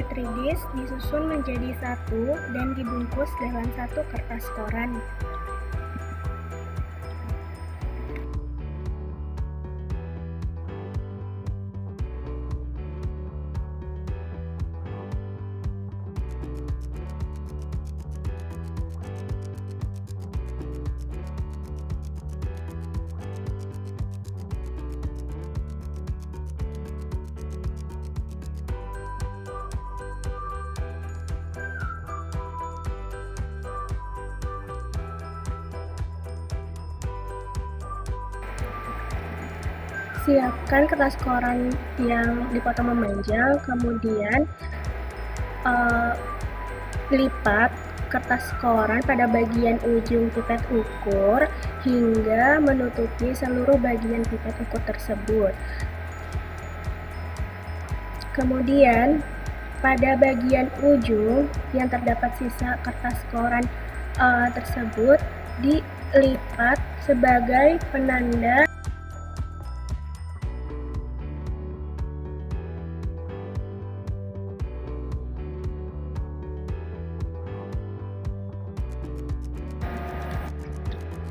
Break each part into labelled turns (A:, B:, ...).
A: Petridis disusun menjadi satu dan dibungkus dalam satu kertas koran. Siapkan kertas koran yang dipotong memanjang, kemudian lipat kertas koran pada bagian ujung pipet ukur hingga menutupi seluruh bagian pipet ukur tersebut. Kemudian pada bagian ujung yang terdapat sisa kertas koran tersebut dilipat sebagai penanda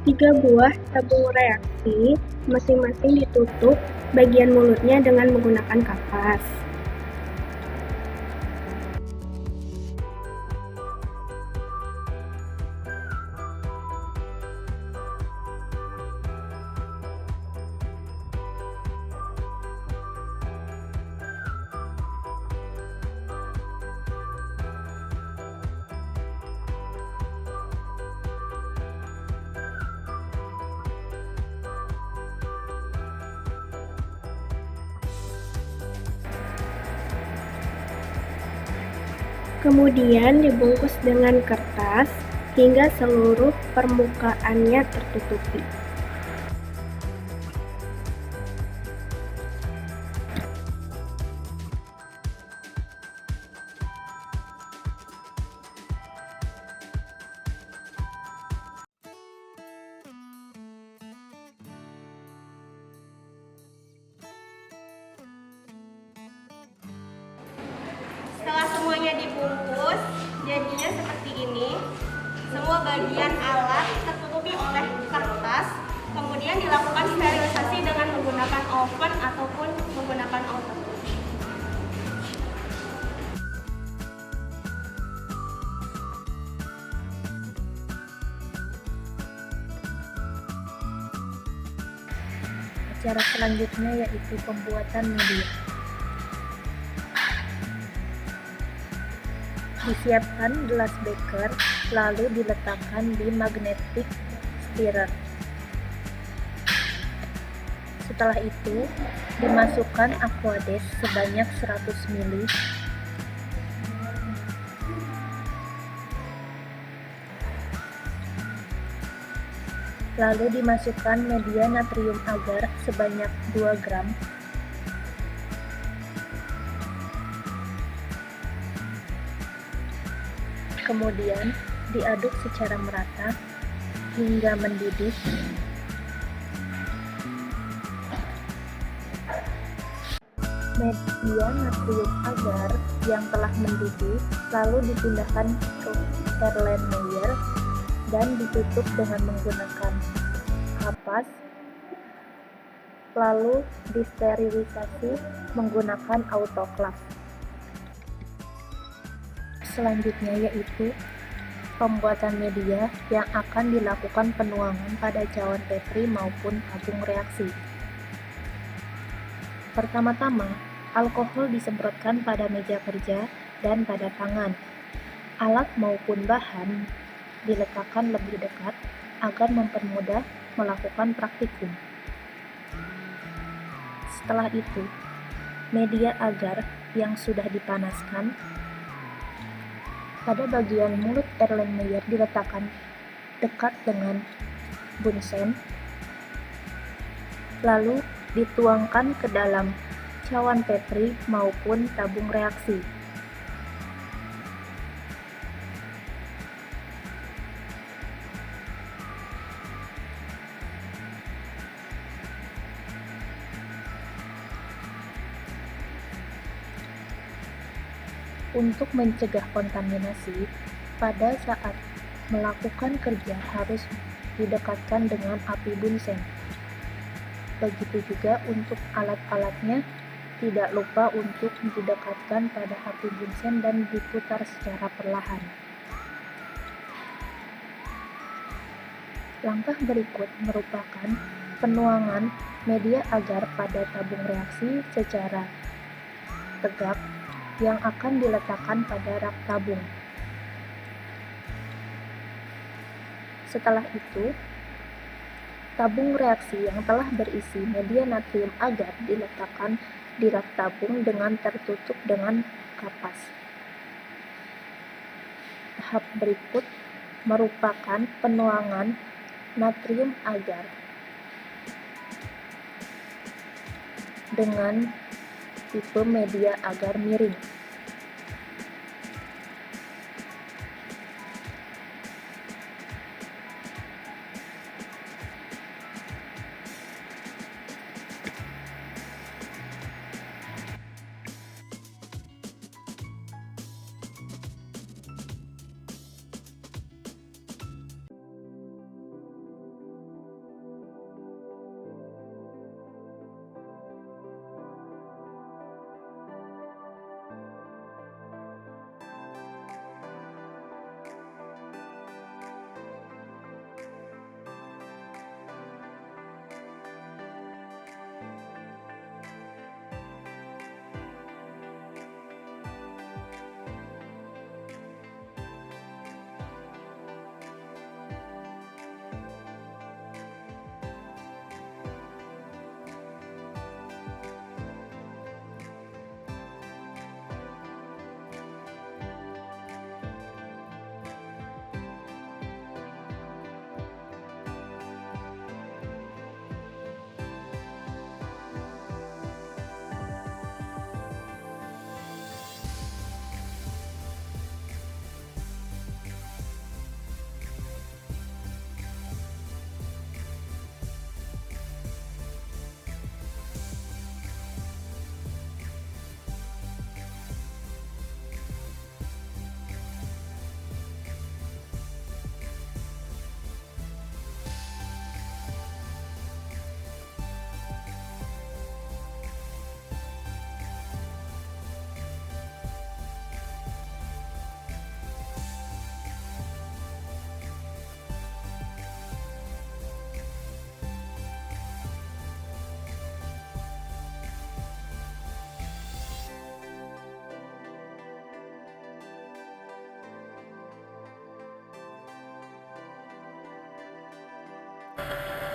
A: tiga buah tabung reaksi, masing-masing ditutup bagian mulutnya dengan menggunakan kapas. Kemudian dibungkus dengan kertas hingga seluruh permukaannya tertutupi.
B: Setelah semuanya dibungkus, jadinya seperti ini. Semua bagian alat tertutupi oleh kertas, kemudian dilakukan sterilisasi dengan menggunakan oven ataupun menggunakan auto.
C: Cara selanjutnya yaitu pembuatan media. Disiapkan gelas beker, lalu diletakkan di magnetic stirrer. Setelah itu, dimasukkan aqueous sebanyak 100 ml. Lalu dimasukkan media natrium agar sebanyak 2 gram. Kemudian diaduk secara merata hingga mendidih. Media natrium agar yang telah mendidih lalu dipindahkan ke Erlenmeyer dan ditutup dengan menggunakan kapas, lalu disterilisasi menggunakan autoclave. Selanjutnya yaitu pembuatan media yang akan dilakukan penuangan pada cawan Petri maupun tabung reaksi. Pertama-tama, alkohol disemprotkan pada meja kerja dan pada tangan. Alat maupun bahan diletakkan lebih dekat agar mempermudah melakukan praktikum. Setelah itu, media agar yang sudah dipanaskan pada bagian mulut Erlenmeyer diletakkan dekat dengan bunsen, lalu dituangkan ke dalam cawan Petri maupun tabung reaksi. Untuk mencegah kontaminasi, pada saat melakukan kerja harus didekatkan dengan api bunsen. Begitu juga untuk alat-alatnya, tidak lupa untuk didekatkan pada api bunsen dan diputar secara perlahan. Langkah berikut merupakan penuangan media agar pada tabung reaksi secara tegak yang akan diletakkan pada rak tabung. Setelah itu, tabung reaksi yang telah berisi media natrium agar diletakkan di rak tabung dengan tertutup dengan kapas. Tahap berikut merupakan penuangan natrium agar dengan tipe media agar miring.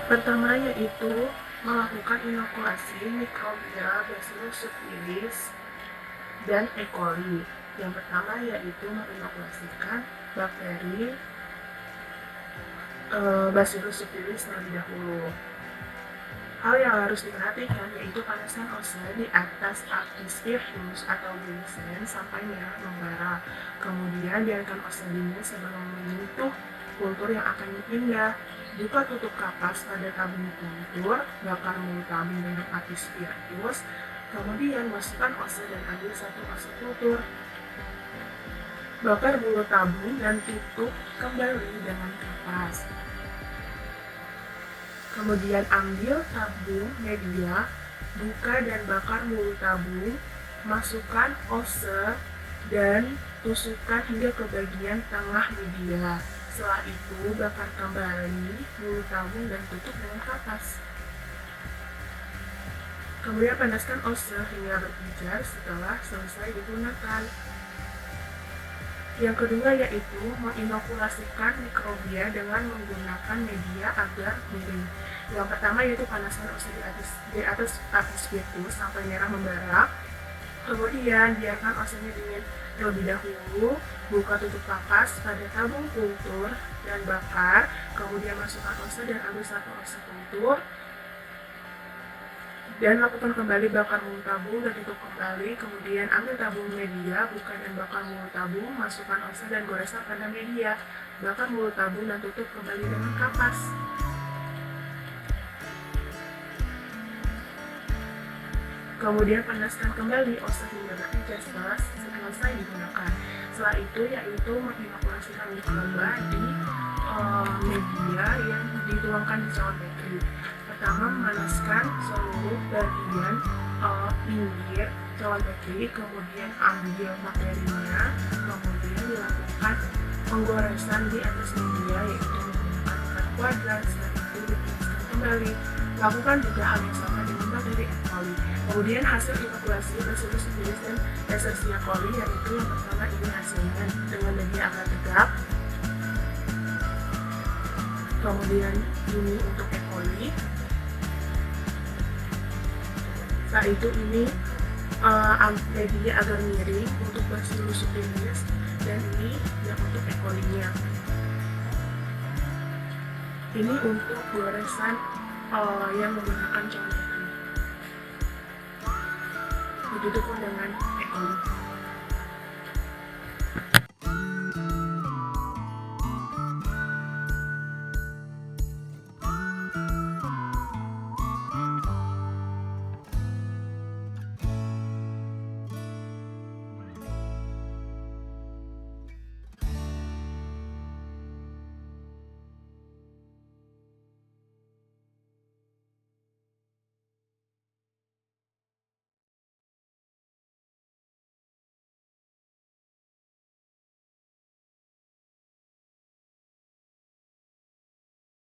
D: Pertama yaitu melakukan inokulasi mikrobia Bacillus subtilis dan E. coli. Yang pertama yaitu menginokulasikan bakteri Bacillus subtilis terlebih dahulu. Hal yang harus diperhatikan yaitu panasan ose di atas api spiritus atau bunsen sampai merah membara. Kemudian biarkan ose dingin sebelum menyentuh kultur yang akan dipindah. Buka tutup kapas pada tabung kultur, bakar mulut tabung dengan api spiritus, kemudian masukkan ose dan ambil satu ose kultur. Bakar mulut tabung dan tutup kembali dengan kapas. Kemudian ambil tabung media, buka dan bakar mulut tabung, masukkan ose dan tusukkan hingga ke bagian tengah media. Setelah itu, bakar kembali mulut tabung dan tutup dengan kapas. Kemudian panaskan ose hingga berpijar setelah selesai digunakan. Yang kedua yaitu menginokulasikan mikrobia dengan menggunakan media agar miring. Yang pertama yaitu panaskan ose di atas api spiritus sampai merah membara. Kemudian biarkan osenya dingin terlebih dahulu, buka tutup kapas pada tabung kultur dan bakar, kemudian masukkan ose dan ambil satu ose kultur, dan lakukan kembali bakar mulut tabung dan tutup kembali, kemudian ambil tabung media, buka dan bakar mulut tabung, masukkan ose dan goreskan pada media, bakar mulut tabung dan tutup kembali dengan kapas. Kemudian panaskan kembali oven hingga bekerja setelah selesai digunakan. Setelah itu yaitu menginokulasikan mikroba di media yang dituangkan di cawan bakery. Pertama, memanaskan seluruh bagian pinggir cawan bakery, kemudian ambil materinya, kemudian dilakukan penggoresan di atas media yaitu menggunakan ikan kuadrat. Setelah itu dipanaskan kembali. Lakukan juga hal yang sama dengan bakteri E. coli. Kemudian hasil inokulasi Bacillus subtilis dan Escherichia coli, yaitu yang pertama ini hasilnya dengan media agar tegap. Kemudian ini untuk E. coli. Setelah itu ini media agar miring untuk Bacillus subtilis, dan ini yang untuk E. coli-nya. Ini untuk goresan yang menggunakan cawan bakery. Begitu pun dengan E. coli.